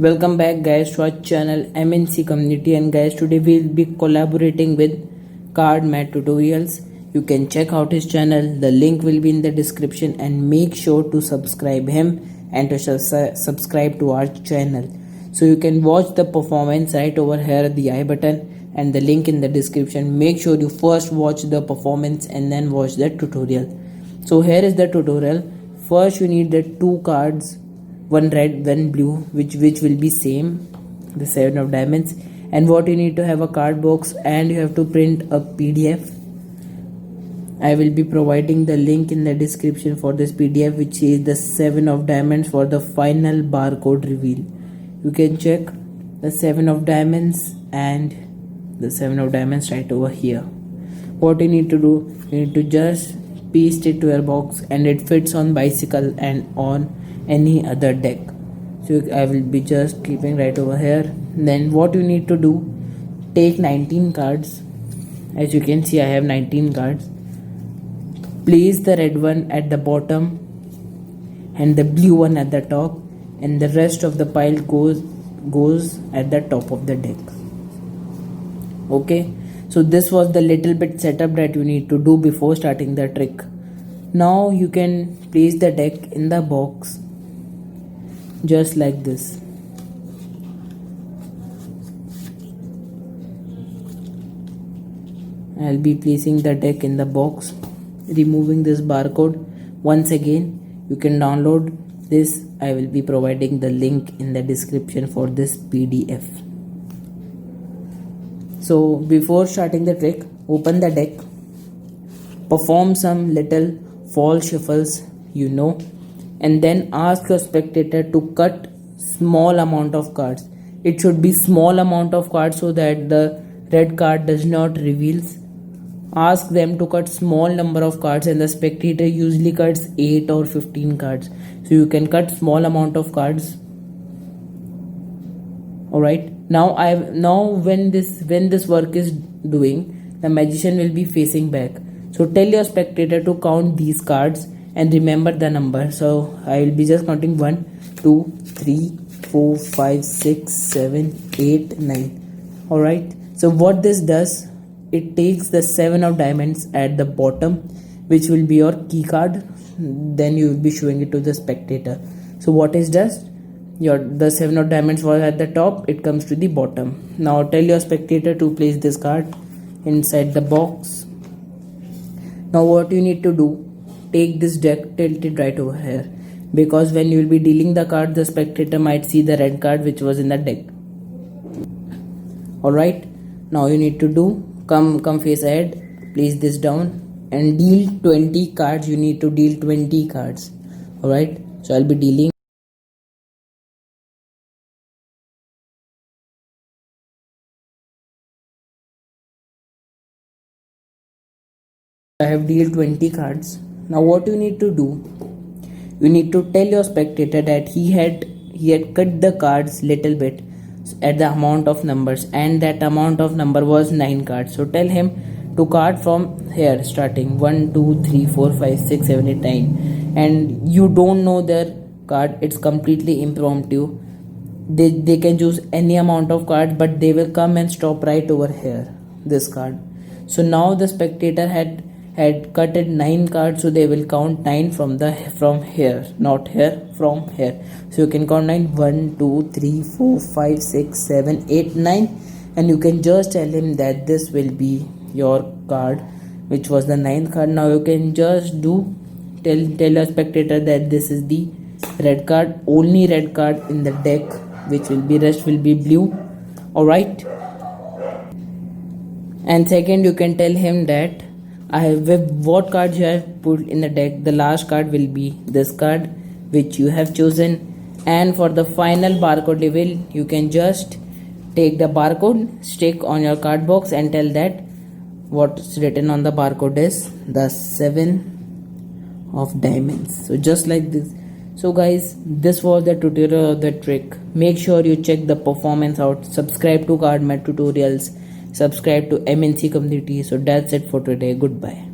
Welcome back guys to our channel MNC Community, and guys, today we'll be collaborating with Card Math Tutorials. You can check out his channel, the link will be in the description, and make sure to subscribe him and to subscribe to our channel. So you can watch the performance right over here, the I button and the link in the description. Make sure you first watch the performance and then watch the tutorial. So here is the tutorial. First you need the two cards, one red, one blue, which will be same, the 7 of diamonds. And what you need to have a card box, and you have to print a PDF. I will be providing the link in the description for this PDF, which is the 7 of diamonds for the final barcode reveal. You can check the 7 of diamonds and the 7 of diamonds right over here. What you need to do, you need to just paste it to your box, and it fits on bicycle and on any other deck. So I will be just keeping right over here. Then what you need to do, take 19 cards. As you can see, I have 19 cards. Place the red one at the bottom and the blue one at the top, and the rest of the pile goes at the top of the deck. Okay, so this was the little bit setup that you need to do before starting the trick. Now you can place the deck in the box just like this. I'll be placing the deck in the box, removing this barcode. Once again, you can download this. I will be providing the link in the description for this PDF. So before starting the trick, open the deck, perform some little false shuffles, and then ask your spectator to cut small amount of cards. It should be small amount of cards so that the red card does not reveals. Ask them to cut small number of cards, and the spectator usually cuts 8 or 15 cards. So you can cut small amount of cards. Alright. Now when this work is doing, the magician will be facing back. So tell your spectator to count these cards and remember the number. So I will be just counting 1, 2, 3, 4, 5, 6, 7, 8, 9. Alright. So what this does, it takes the 7 of diamonds at the bottom, which will be your key card. Then you will be showing it to the spectator. So what is just the 7 of diamonds was at the top, it comes to the bottom. Now tell your spectator to place this card inside the box. Now what you need to do, take this deck, tilt it right over here, because when you will be dealing the card, the spectator might see the red card which was in the deck. Alright, now you need to do, come face ahead, place this down and deal 20 cards. You need to deal 20 cards. Alright, so I'll be dealing. I have dealt 20 cards. Now what you need to do, you need to tell your spectator that he had cut the cards little bit at the amount of numbers, and that amount of number was 9 cards. So tell him to card from here, starting 1, 2, 3, 4, 5, 6, 7, 8, 9. And you don't know their card, it's completely impromptu. They can choose any amount of cards, but they will come and stop right over here, this card. So now the spectator had cutted 9 cards, so they will count 9 from here, not here, from here. So you can count 9, 1, 2, 3, 4, 5, 6, 7, 8, 9, and you can just tell him that this will be your card, which was the 9th card. Now you can just tell your spectator that this is the red card, only red card in the deck, which will be, rest will be blue. Alright. And second, you can tell him that what cards you have put in the deck, the last card will be this card which you have chosen. And for the final barcode reveal, you can just take the barcode, stick on your card box, and tell that what's written on the barcode is the 7 of diamonds. So just like this. So guys, this was the tutorial of the trick. Make sure you check the performance out. Subscribe to Card Math Tutorials. Subscribe to MNC Community. So that's it for today. Goodbye.